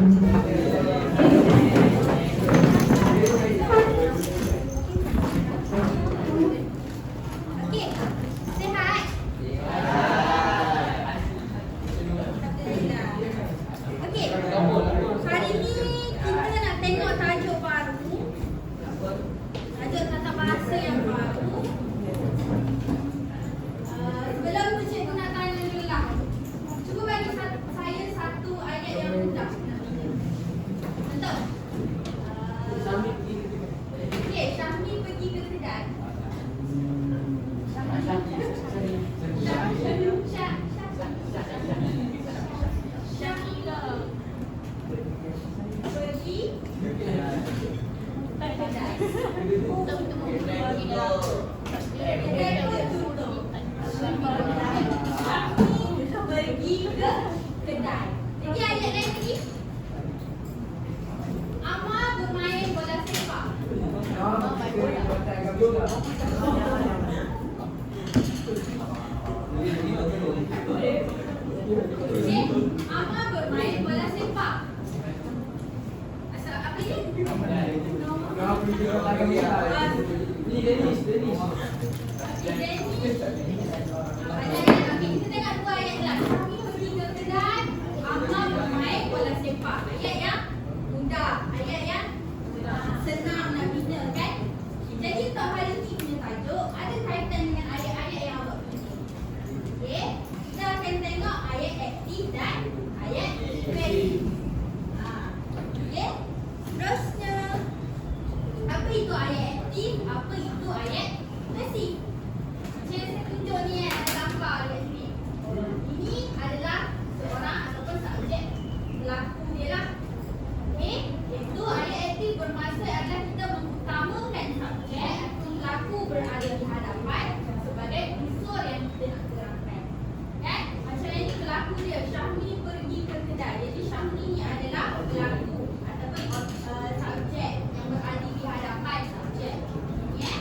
Okey, sihat? Alhamdulillah. Okey, hari ni kita nak tengok tajuk baru. Tajuk tata bahasa yang baru. Sebelum tu cikgu nak tanya dulu lah. Cuba bagi saya satu ayat yang mudah. Betul? Okey, Syahmi pergi ke kedai. Syahila pergi pergi ke kedai. Jadi ayat lain lagi. Amar bermain bola sepak. Okey, Amar bermain bola sepak. Asal apa ni? Dennis. Okey, kita tengok dua ayat lah. Kami pergi ke kedai, Amar bermain bola sepak. Ayat yang mudah, ayat yang senang nak bina kan? Jadi untuk hari ni punya tajuk ada kaitan dengan ayat-ayat yang awak pilih. Okey, kita akan tengok ayat aktif dan ayat pasif. Okey, terusnya apa itu ayat aktif, apa itu ayat pasif? Macam yang saya tunjuk ni ada gambar dekat sini. Ini adalah seorang ataupun subjek pelaku dia lah. Okey, iaitu ayat aktif bermaksud adalah kita mengutamakan subjek atau pelaku berada di hadapan sebagai unsur yang kita nak terangkan. Kan? Macam ini pelaku dia, Syahmi pergi ke kedai. Jadi Syahmi ni adalah pelaku ataupun subjek yang berada di hadapan subjek. Ya.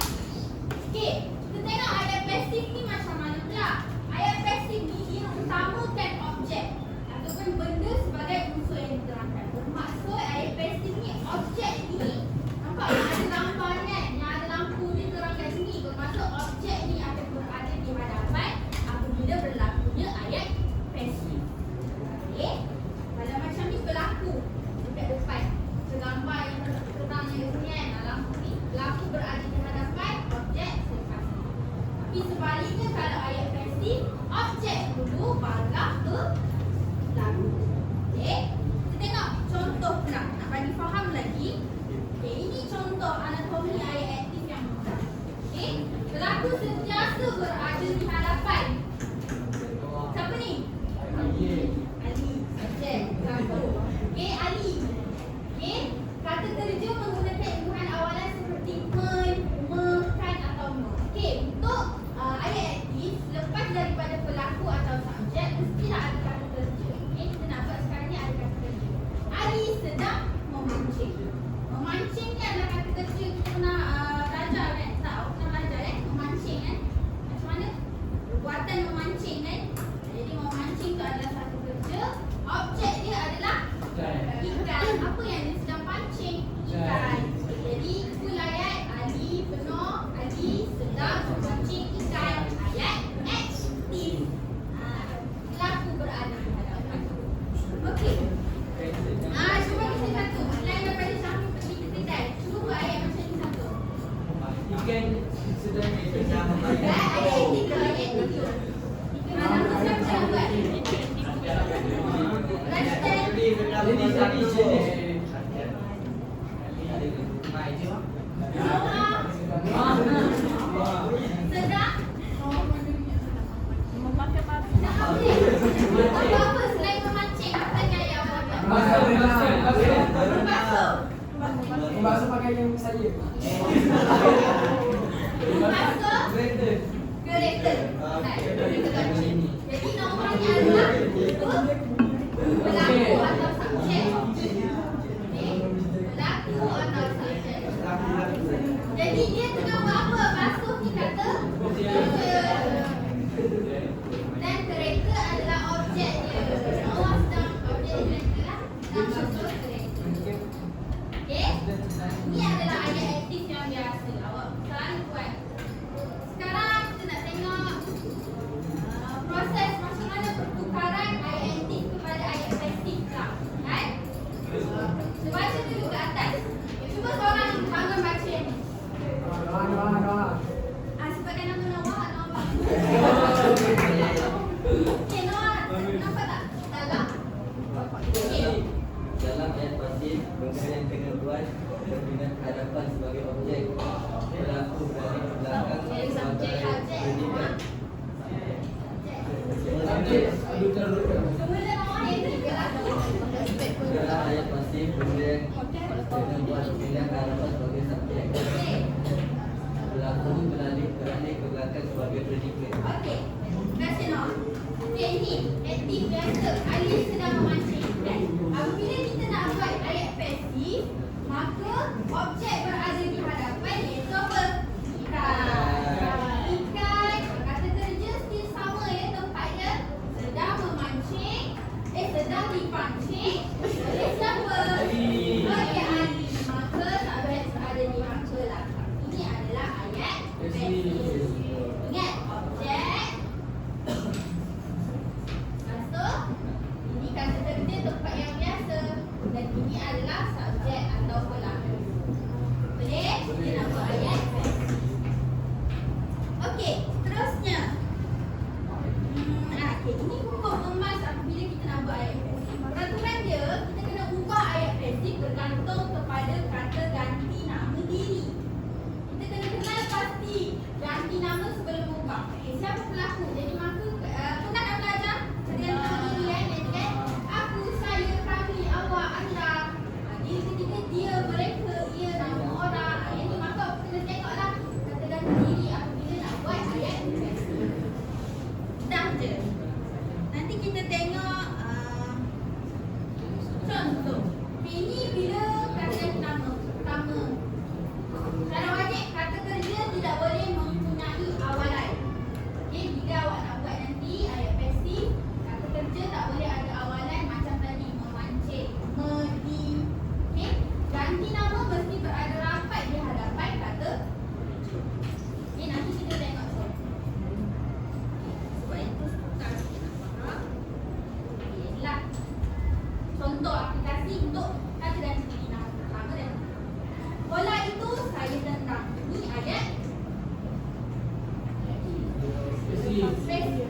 Okey, kita tengok ayat pasif ni macam mana pula. Ayat pasif ni dia utamakan objek ataupun benda sebagai unsur yang diterangkan. Bermaksud ayat pasif ni objek ni nampak yang ada gambar ni kan, yang ada lampu ni terangkan sini. Bermaksud objek ni akan berada di hadapan apabila berlakunya ayat pasif. Okey, kalau macam ni berlaku dekat depan. Segambar yang terang yang sini kan, lampu ni berlaku berada di hadapan objek selepas ni. Tapi sebaliknya kalau ayat pasif, objek dulu barulah berlaku. Okey, kita tengok contoh pula nak bagi faham lagi. Okey, ini contoh anatomi ayat aktif yang mudah. Okey, pelaku sentiasa berada di hadapan. Siapa ni? Ali. Subjek pelaku. Okey, Ali. Okey, kata kerja menggunakan imbuhan awalan seperti kan atau me. Okey, untuk ayat aktif lepas daripada pelaku atau subjek mestilah ada kata kerja. Okey, kita nak buat sekarang ni ada kata kerja. Ali sedang memancing. Memancing ni adalah kata kerja kita pernah belajar kan? Tak, awak pernah belajar kan? Memancing kan? Macam mana? Perbuatan memancing kan? Jadi memancing tu adalah satu kerja. Objek dia adalah ikan. Apa yang dia sedang pancing? Ikan. Jadi itulah ayat Ali penuh, Ali sedang memancing ikan. Ayat aktif. Pelaku berada di hadapan. Okey. Cuba kita satu. Selain daripada Syahmi pergi ke kedai, cuba buat ayat macam ni satu. Ikan sedang Ayat tiga, ayat tiga. Nama siapa yang buat? Sedang memakai papi. Apa selain memancing? Apa yang ayat awak buat? Membasuh pakaian saya. Membasuh kereta. Jadi nomornya adalah pelaku atau subjek. Pelaku atau subjek. Jadi dia tengah buat apa? Basuh ni kata kereta. Dan kereta adalah objek dia. Allah sedang objek dia adalah sedang basuh benda yang kena buat dengan hadapan sebagai objek, berlaku dari belakang sebagai predikat. Subjek duta. Semula orang yang berlaku. Dalam ayat pasif, benda yang kena buat dengan hadapan sebagai subjek, Okey. berlaku beralih ke belakang sebagai predikat. Okey. Question on. Okey, ini aktif biasa. Ali sedang memancing. Apabila kita nak buat ayat pasif, maka objek berada di hadapan iaitu apa? Ikan. Ikan. Kata kerja still sama ya tempatnya. Sedang memancing. Sedang dipancing. Oleh siapa? Ali. Oleh Ali. Maka subjek berada di hang belakang. Ini adalah ayat pasif. Ingat objek. Lepas tu, ini kata kerja tempat yang biasa. Dan ini adalah subjek atau pelaku. Boleh? Kita nak buat ayat pasif. Okey, terusnya. Okey, ini hukum emas apabila kita nak buat ayat pasif. Peraturan dia, kita kena ubah ayat pasif bergantung kepada kata ganti nama diri. Kita kena kenal pasti ganti nama sebelum ubah. Okey, siapa pelaku? Jadi maka pernah dah belajar ganti nama diri kan? Aku, saya, kami, awak, anda. Dia ketika dia, mereka, ia, nama orang. Yang ni maka kena tengoklah kata ganti diri apabila nak buat ayat pasif. Dah je. Nanti kita tengok contoh. Ini bila kata ganti nama pertama. Secara wajib kata kerja tidak boleh mempunyai awalan. Okey, bila awak nak buat nanti ayat pasif, kata kerja tak boleh ada awalan macam tadi memancing, medi. Okey, ganti nama mesti berada rapat di hadapan kata kerja. Okey, nanti kita tengok contoh. Sebab itu sukar sikit nak faham. Okey, inilah contoh aplikasi untuk kata ganti diri nama pertama dan bola itu saya tendang. Ini ayat pasif.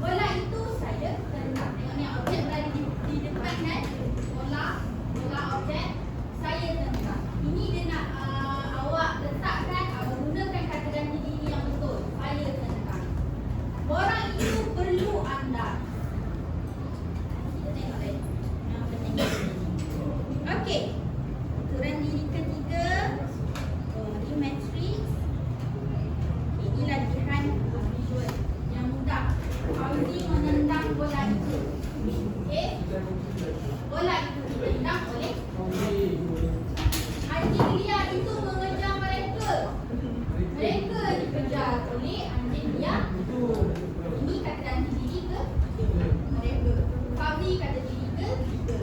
Bola itu saya tendang. Tengok ni objek berada di depan kan. Bola objek saya tendang. Ini dia nak awak letakkan, gunakan kata ganti diri yang betul. Saya tendang. Borang itu perlu anda. Kita tengok lagi. Yang penting. Okey. Aturan diri ketiga. Body matrix. Ini latihan visual yang mudah. Fauzi menendang bola itu. Okey. Bola itu ditendang oleh anjing liar itu mengejar mereka. Mereka dikejar oleh anjing liar. Ini kata ganti diri ke mereka. Fauzi kata diri ke kita.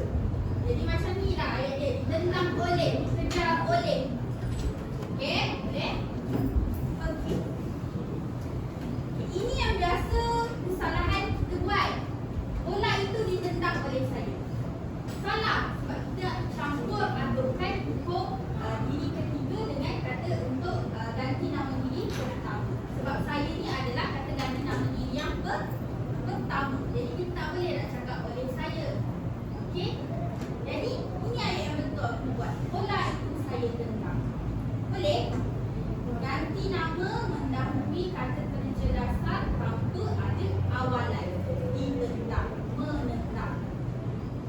Jadi macam ni lah ayat dia. Ditendang oleh, dikejar oleh. Okey, boleh? Okey. Ini yang biasa kesalahan kita buat. Bola itu ditendang oleh saya. Salah sebab kita campur adukkan hukum diri ketiga dengan kata untuk ganti nama diri pertama. Sebab saya ni adalah kata ganti nama diri yang pertama. Jadi kita tak boleh nak cakap oleh saya. Okey? Jadi ini ayat yang betul aku buat. Bola itu saya tendang. Boleh? Ganti nama mendahului kata kerja dasar tanpa ada awalan. Ditendang, menendang.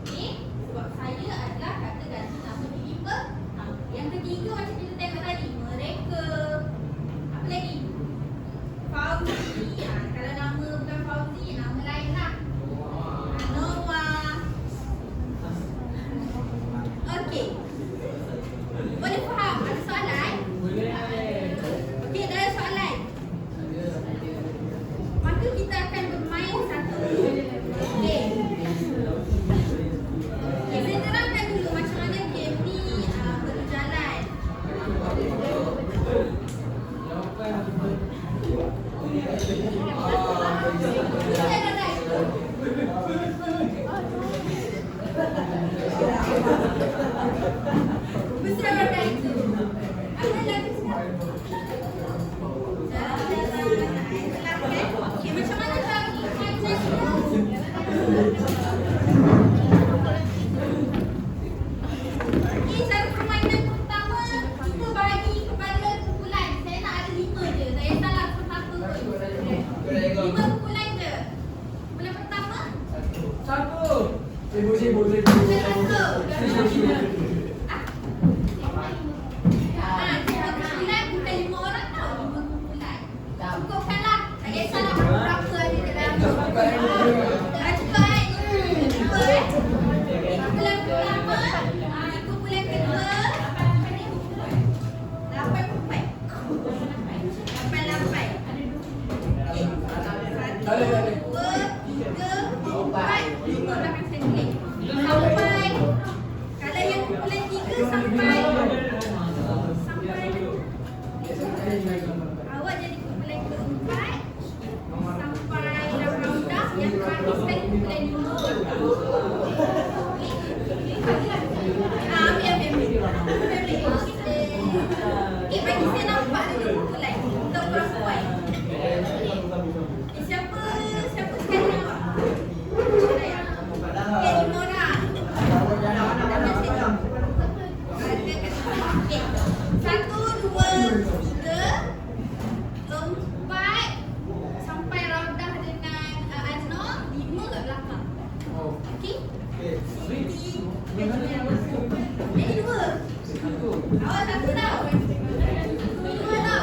Okey? Sebab saya adalah kata ganti nama diri Satu. Satu. Kita sembilan bukan 5 orang tau. 5 kumpulan. Cukupkanlah. Tak kisahlah berapa ada dalam. Cukup kan? Kumpulan pertama. Kumpulan kedua. 8. Sampai kalau yang kumpulan 3 sampai awak jadi kumpulan keempat sampai Raudah yang habiskan kumpulan 5. Okey, bagi saya nampak dulu kumpulan untuk perempuan. Siapa sekali awak? Saya. Okey, 5 orang. Okey. 1, 2, 3, 4 sampai Raudah dengan Azno, 5 kat belakang. Okey? Jadi 2. Awak 1 tau. 2 tau. Ini 3 tau.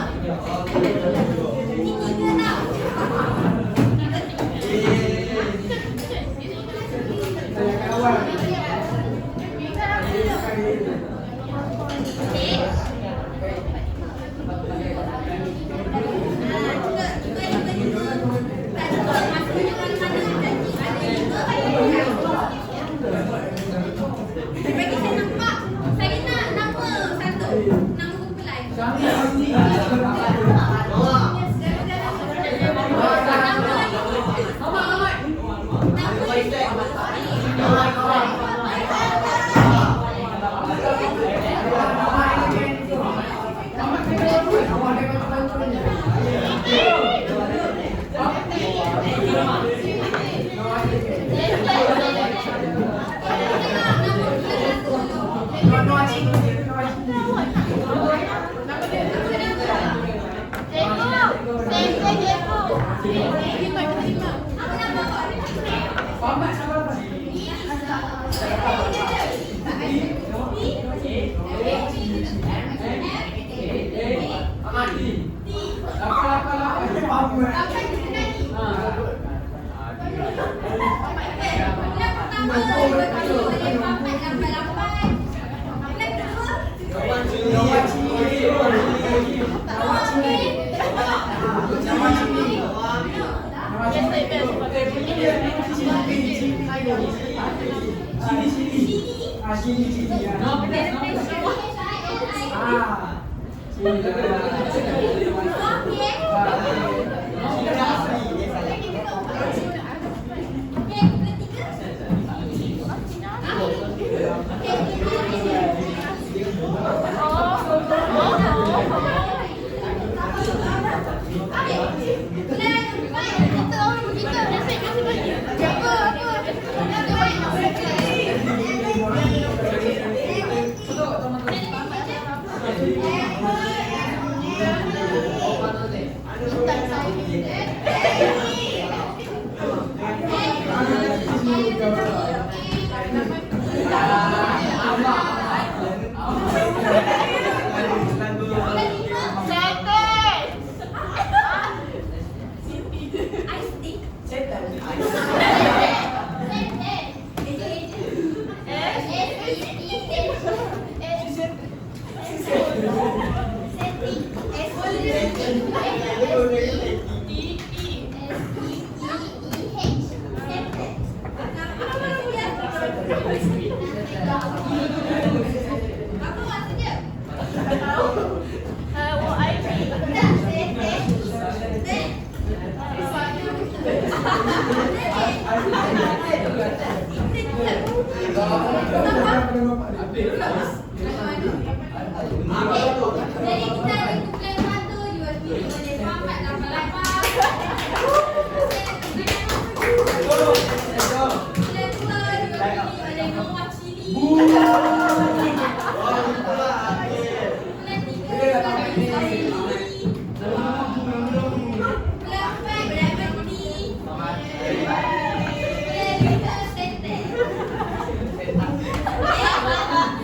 Tetek.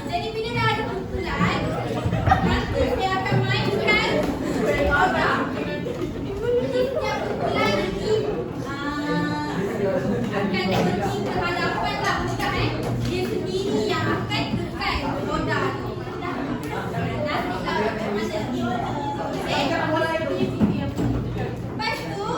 Jadi bila dah ada kumpulan, nanti dia akan mainkan roda. Jadi setiap kumpulan nanti akan pergi ke hadapan lah, bukan dia sendiri yang akan tekan roda tu. Nanti lah macam mana ni. Lepas tu,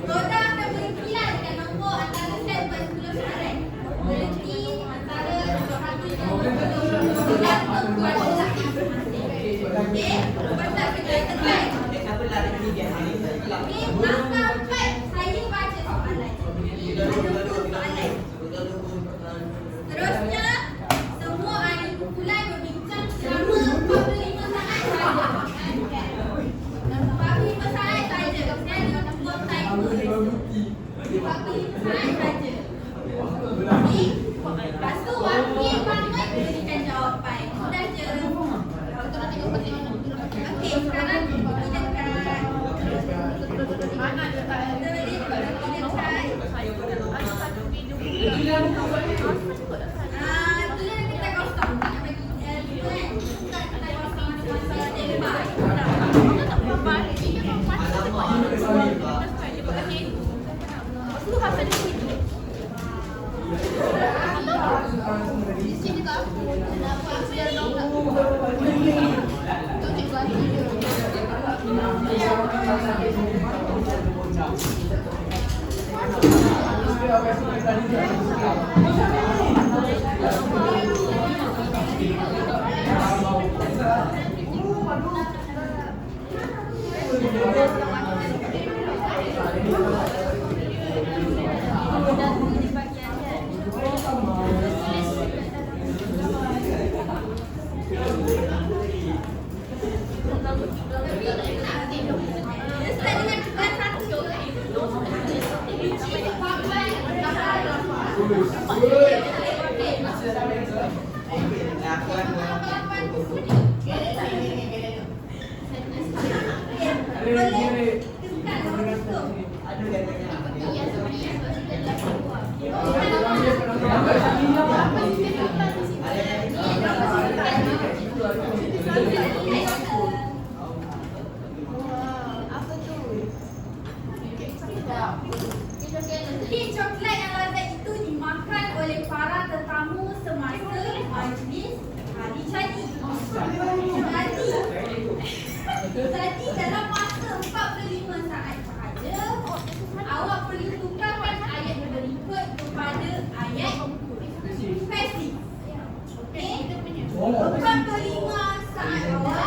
roda akan berkilat dengan nombor antara 10 sampai 10 sekarang. Berhenti antara 1 dan 10 dan membuat ulang masing-masing. Okey, lepas tak kita tekan. Okey, langkah 4 saya baca soalan. Ada 2 soalan. Terusnya, semua ahli kumpulan berbincang selama 45 saat sahaja. 45 saat saja. Saya ada buat timer. 45 saat saja. Okey. Lepas tu wakil bangun berikan jawapan. Mudah je. Okey, sekarang kita dekat mana letak tulis kita kosong. Tak nak bagi kita kosong masa debat. Kek coklat yang lezat itu dimakan oleh para tetamu semasa majlis hari jadi. Jadi dalam masa 45 saat sahaja, awak perlu tukarkan ayat berikut kepada ayat pasif. Okey? 45 saat awak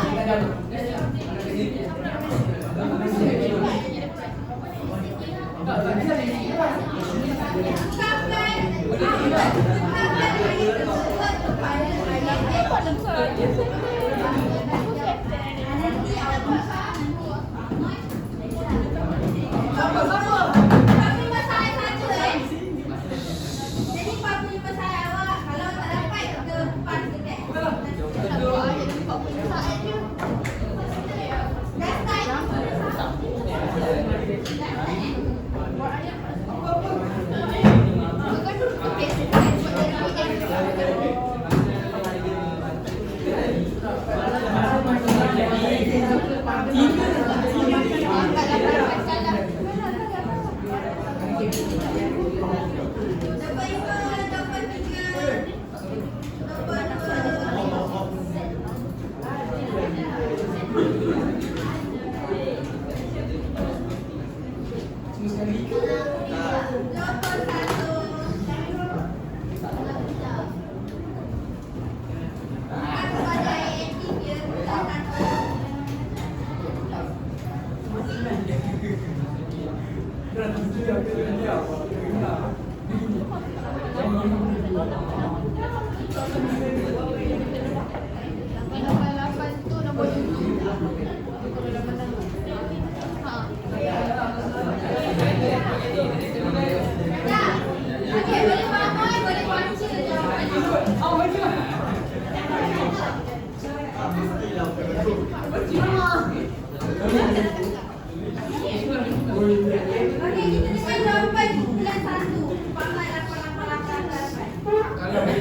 Dia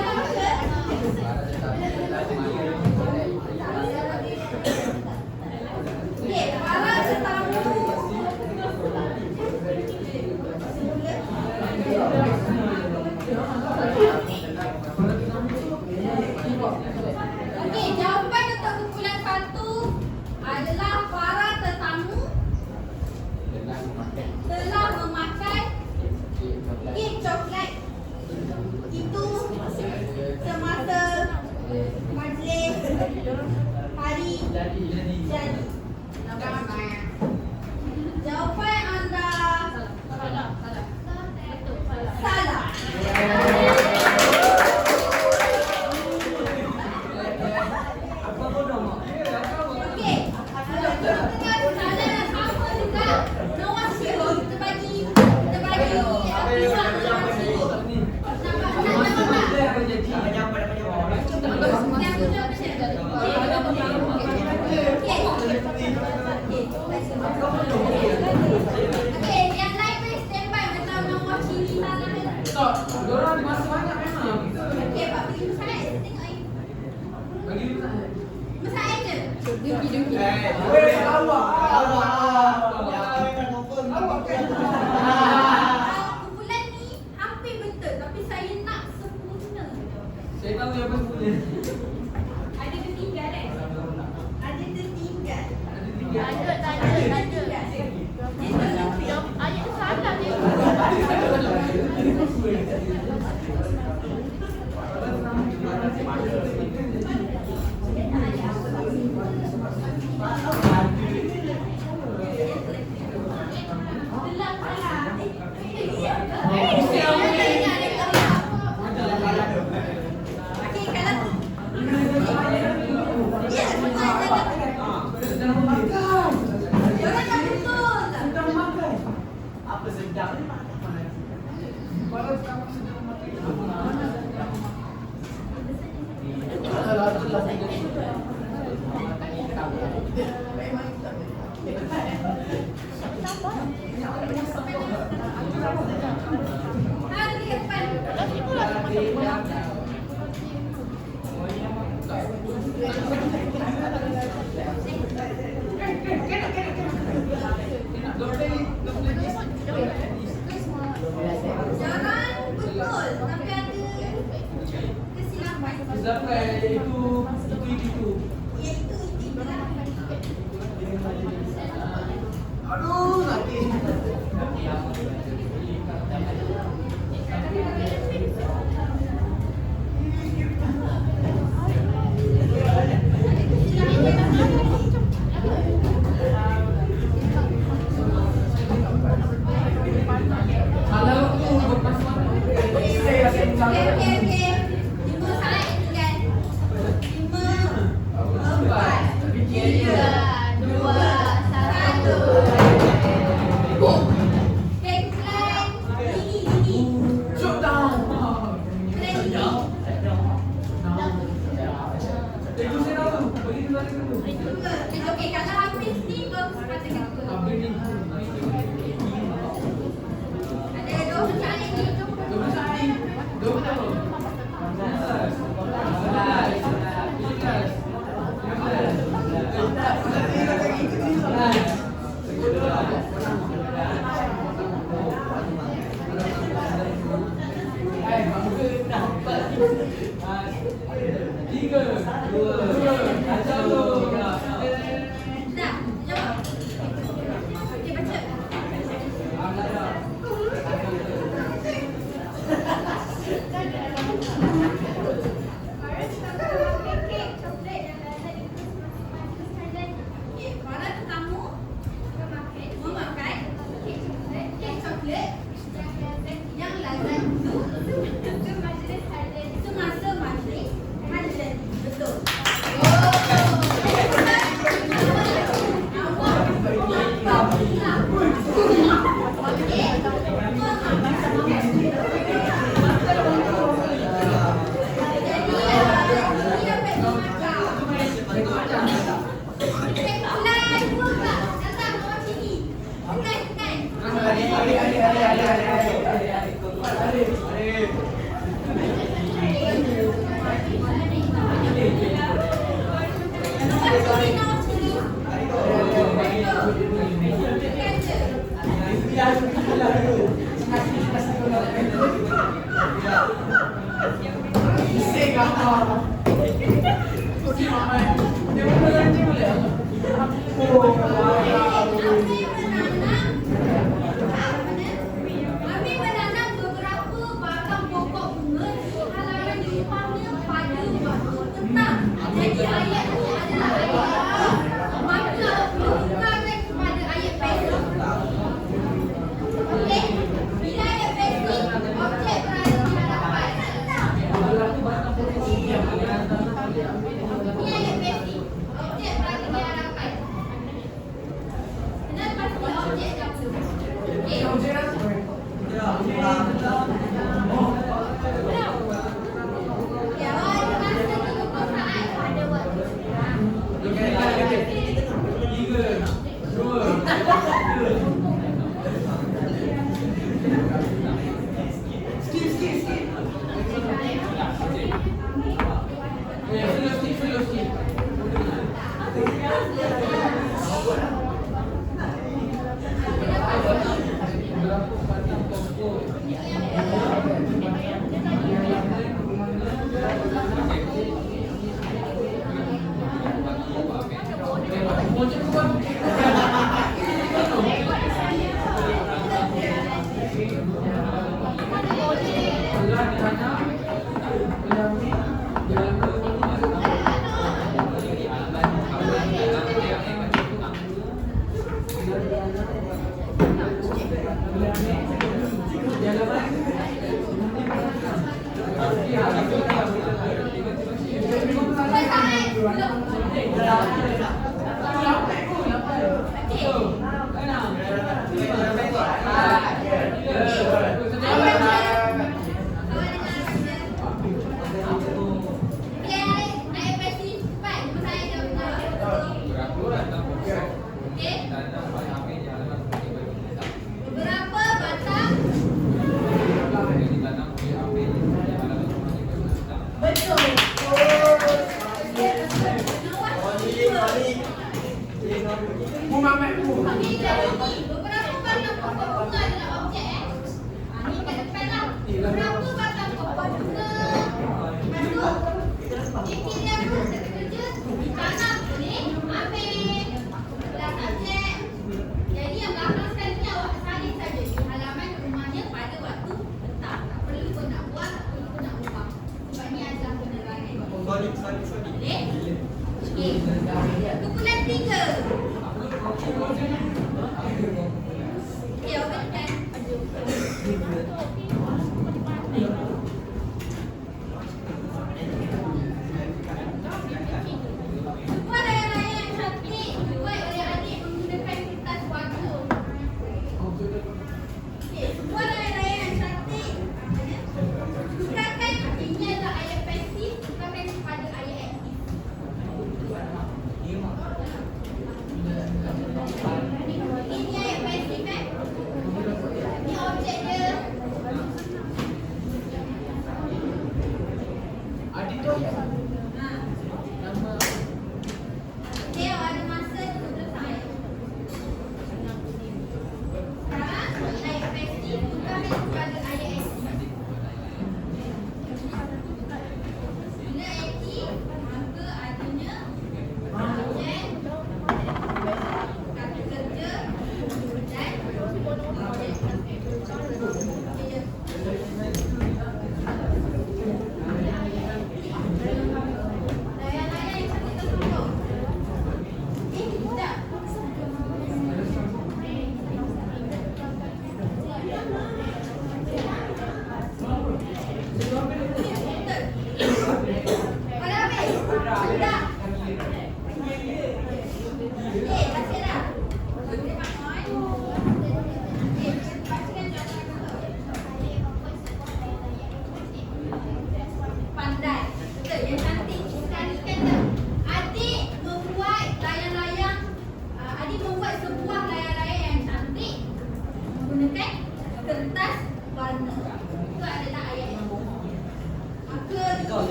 apa maksud? Okey, para tetamu. Okey, jawapan untuk kumpulan 1 adalah para tetamu telah memakai kek coklat itu semasa majlis hari jadi. Jawapan anda salah. Okey. Tengah salah sama juga. Nawaz Shihab terbagi pihak Nawaz Shihab. Okey, yang lain boleh standby macam Nawaz Shihab lah. Dorang masih banyak memang. Okey, Pak pergi Musaid tengok ni. Bagi dulu tak? Musaid je. Weh, awak. Kumpulan ni hampir betul tapi saya nak sempurna. Saya tahu yang punya. Ada tertinggal kan? Ada tertinggal. Ayat salah dia. Apa sedap ni? Kalau kamu sedang Jangan betul tapi ada kesilapan. Sampai itu. Iaitu itulah. Aduh, nanti. Okey. Ibu saya tinggal. Kami menanam beberapa batang pokok bunga di halaman di rumahnya pada waktu petang. Jadi ayat itu adalah ayat maka bukannya kepada ayat pasif. Okey, bila ayat pasif, objek berada di hadapan. Ini ayat pasif, objek berada di hadapan. Kenapa pasti objek dahulu? Okey. Ya, ada masa perkosaan pada waktu sekarang. Berapa batang? Betul.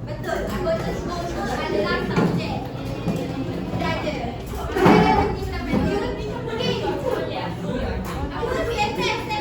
Betul. Anggota semua adalah subjek. Dah ada. Okey. Apa lagi? Test.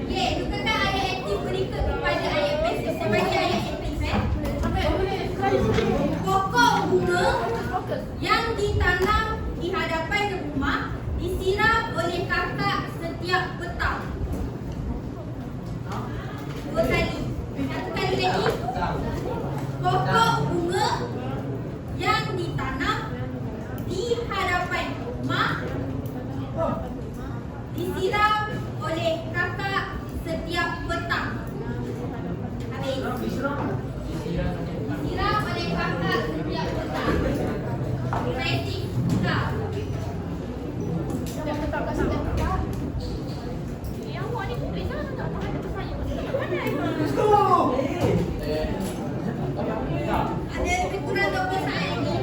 Okey, tukarkan ayat aktif berikut kepada ayat pasif. Saya bagi ayat aktif Pokok bunga yang ditanam di hadapan rumah disiram oleh kakak setiap petang. 2 kali. 1 kali lagi. Pokok bunga yang ditanam di hadapan rumah disiram oleh kakak setiap petang. Habis. Disiram oleh kakak setiap petang. Kreatif. Kak. Ada lebih kurang 12 saat lagi.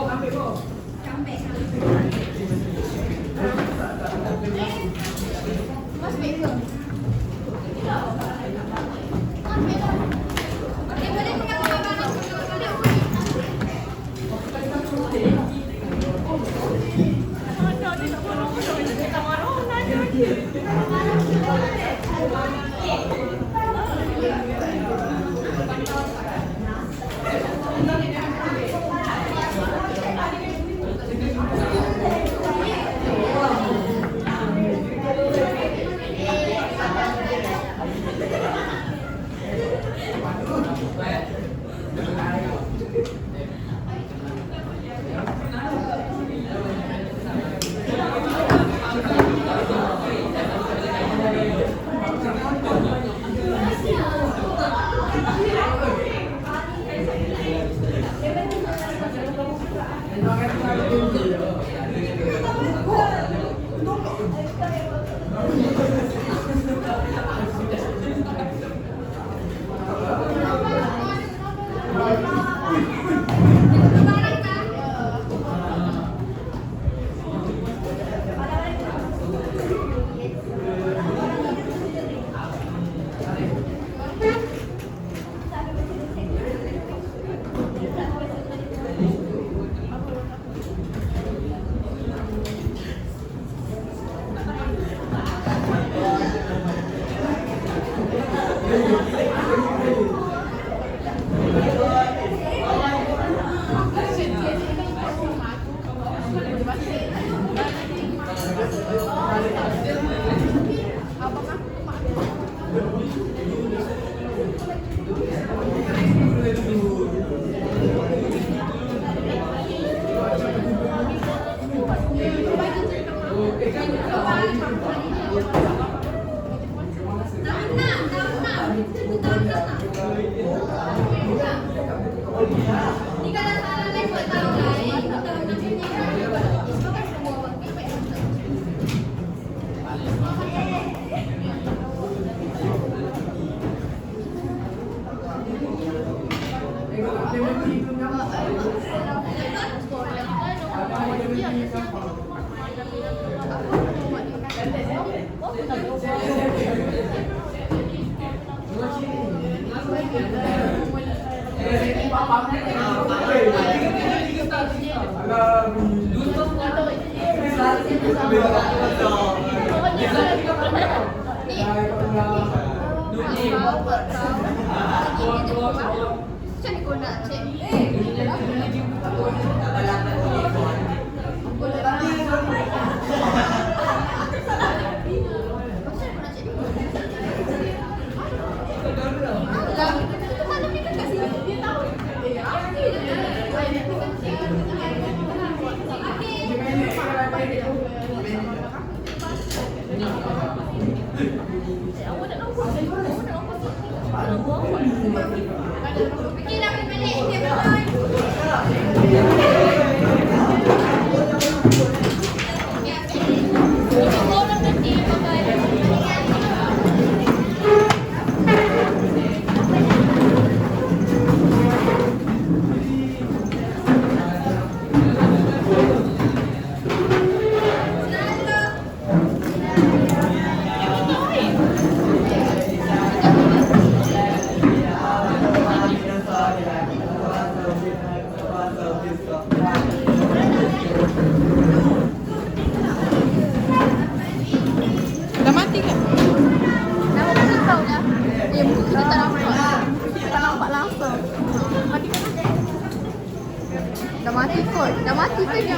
ambil, Bo. Sampai. Hindi ka na sana live mo tao guys. Tawag na siya niya. Bakit sumuwag? Di ba yun? Damati ka. Nama ka lang tau na. Ya, bukan kita tanam pak. Tanam pak langsung. Mati ka na. Damati kot. Damati tu dia.